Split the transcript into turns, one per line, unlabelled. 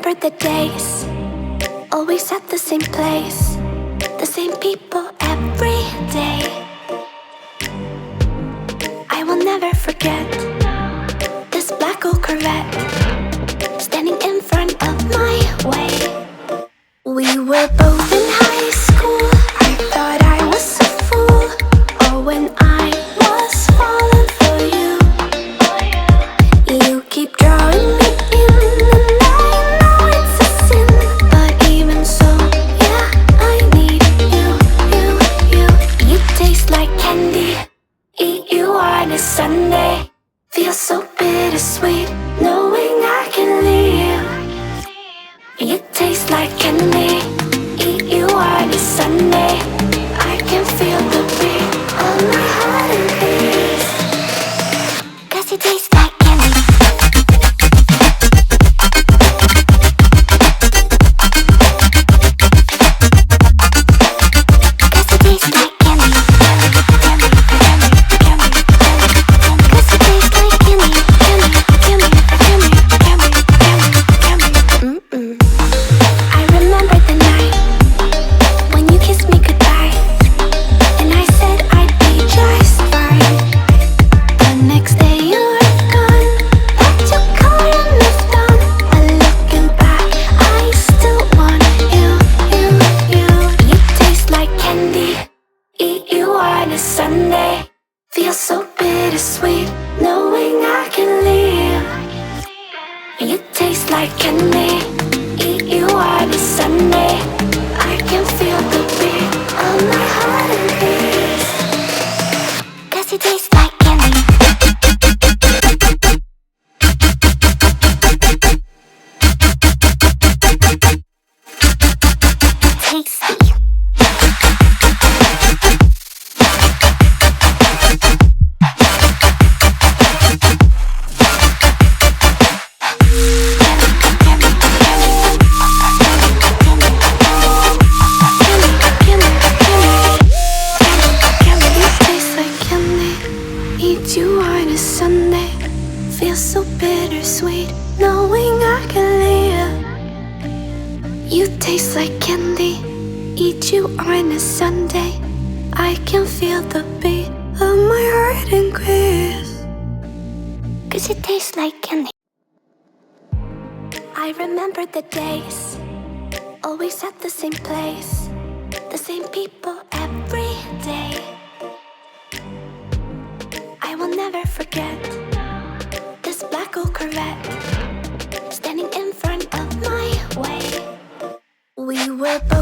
remember the days, always at the same place, the same people every day. I will never forget this black old Corvette standing in front of my way. We were both in high school. I thought I was a fool. Oh, when I was falling for you, you keep drawing me in, and I know it's a sin, but even so, yeah, I need you. You taste like candy. Eat you on a Sunday. Feels so bittersweet knowing I can leave. You taste like candy. Eat you on a Sunday. I can feel the beat of my heart and beats. 'Cause you taste like candy. I remember the days, always at the same place, the same people every day. I will never forget this black old Corvette standing in front of my way. We were both